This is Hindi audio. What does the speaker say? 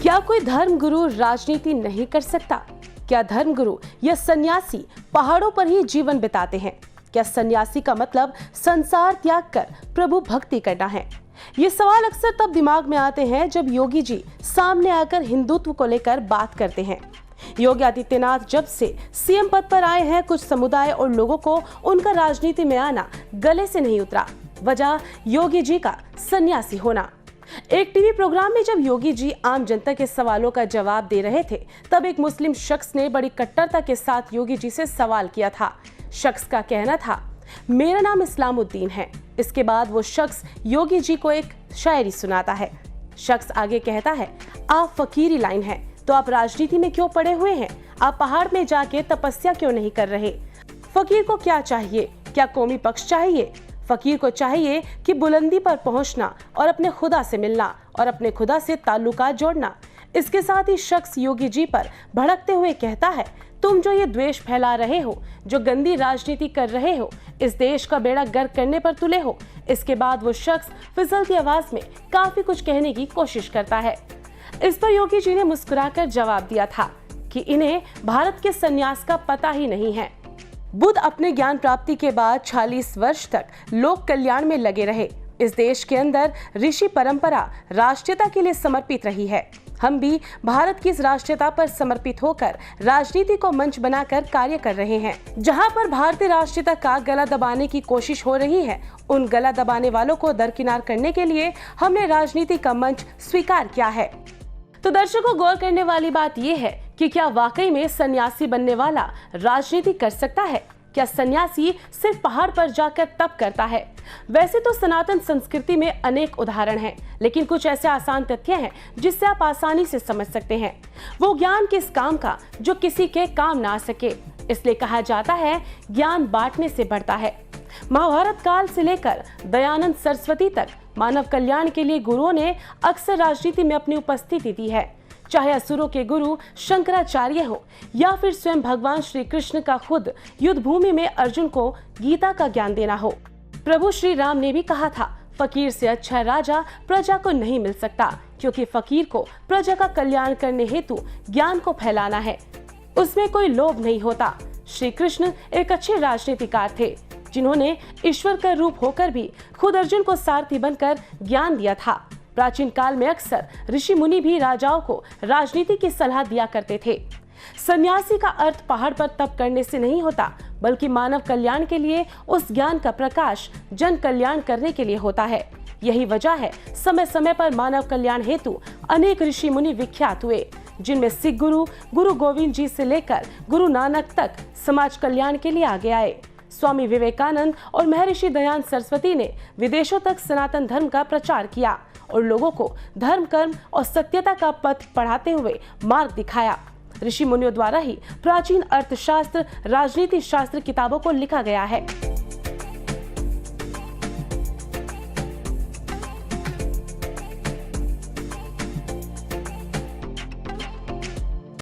क्या कोई धर्मगुरु राजनीति नहीं कर सकता? क्या धर्मगुरु या सन्यासी पहाड़ों पर ही जीवन बिताते हैं? क्या सन्यासी का मतलब संसार त्याग कर प्रभु भक्ति करना है? ये सवाल अक्सर तब दिमाग में आते हैं जब योगी जी सामने आकर हिंदुत्व को लेकर बात करते हैं। योगी आदित्यनाथ जब से सीएम पद पर आए हैं, कुछ समुदाय और लोगों को उनका राजनीति में आना गले से नहीं उतरा। वजह योगी जी का सन्यासी होना। एक टीवी प्रोग्राम में जब योगी जी आम जनता के सवालों का जवाब दे रहे थे, तब एक मुस्लिम शख्स ने बड़ी कट्टरता के साथ योगी जी से सवाल किया था। शख्स का कहना था, मेरा नाम इस्लामुद्दीन है। इसके बाद वो शख्स योगी जी को एक शायरी सुनाता है। शख्स आगे कहता है, आप फकीरी लाइन है तो आप राजनीति में क्यों पड़े हुए हैं? आप पहाड़ में जाके तपस्या क्यों नहीं कर रहे? फकीर को क्या चाहिए? क्या कौमी पक्ष चाहिए? फकीर को चाहिए कि बुलंदी पर पहुंचना और अपने खुदा से मिलना और अपने खुदा से ताल्लुकात जोड़ना। इसके साथ ही शख्स योगी जी पर भड़कते हुए कहता है, तुम जो ये द्वेष फैला रहे हो, जो गंदी राजनीति कर रहे हो, इस देश का बेड़ा गर्क करने पर तुले हो। इसके बाद वो शख्स फिसलती आवाज में काफी कुछ कहने की कोशिश करता है। इस पर योगी जी ने मुस्कुराकर जवाब दिया था कि इन्हें भारत के संन्यास का पता ही नहीं है। बुद्ध अपने ज्ञान प्राप्ति के बाद 40 वर्ष तक लोक कल्याण में लगे रहे। इस देश के अंदर ऋषि परंपरा राष्ट्रीयता के लिए समर्पित रही है। हम भी भारत की इस राष्ट्रीयता पर समर्पित होकर राजनीति को मंच बनाकर कार्य कर रहे हैं। जहां पर भारतीय राष्ट्रीयता का गला दबाने की कोशिश हो रही है, उन गला दबाने वालों को दरकिनार करने के लिए हमने राजनीति का मंच स्वीकार किया है। तो दर्शकों, गौर करने वाली बात यह है कि क्या वाकई में सन्यासी बनने वाला राजनीति कर सकता है? क्या सन्यासी सिर्फ पहाड़ पर जाकर तप करता है? वैसे तो सनातन संस्कृति में अनेक उदाहरण हैं, लेकिन कुछ ऐसे आसान तथ्य हैं जिससे आप आसानी से समझ सकते हैं। वो ज्ञान किस काम का जो किसी के काम ना आ सके। इसलिए कहा जाता है, ज्ञान बांटने से बढ़ता है। महाभारत काल से लेकर दयानंद सरस्वती तक मानव कल्याण के लिए गुरुओं ने अक्सर राजनीति में अपनी उपस्थिति दी है। चाहे असुरों के गुरु शंकराचार्य हो या फिर स्वयं भगवान श्री कृष्ण का खुद युद्ध भूमि में अर्जुन को गीता का ज्ञान देना हो। प्रभु श्री राम ने भी कहा था, फकीर से अच्छा राजा प्रजा को नहीं मिल सकता, क्योंकि फकीर को प्रजा का कल्याण करने हेतु ज्ञान को फैलाना है। उसमें कोई लोभ नहीं होता। श्री कृष्ण एक अच्छे राजनीतिकार थे, जिन्होंने ईश्वर का रूप होकर भी खुद अर्जुन को सारथी बनकर ज्ञान दिया था। प्राचीन काल में अक्सर ऋषि मुनि भी राजाओं को राजनीति की सलाह दिया करते थे। सन्यासी का अर्थ पहाड़ पर तप करने से नहीं होता, बल्कि मानव कल्याण के लिए उस ज्ञान का प्रकाश जन कल्याण करने के लिए होता है। यही वजह है समय समय पर मानव कल्याण हेतु अनेक ऋषि मुनि विख्यात हुए, जिनमें सिख गुरु गुरु गोविंद जी से लेकर गुरु नानक तक समाज कल्याण के लिए आगे आए। स्वामी विवेकानंद और महर्षि दयानंद सरस्वती ने विदेशों तक सनातन धर्म का प्रचार किया और लोगों को धर्म, कर्म और सत्यता का पथ पढ़ाते हुए मार्ग दिखाया। ऋषि मुनियों द्वारा ही प्राचीन अर्थशास्त्र, राजनीति शास्त्र किताबों को लिखा गया है।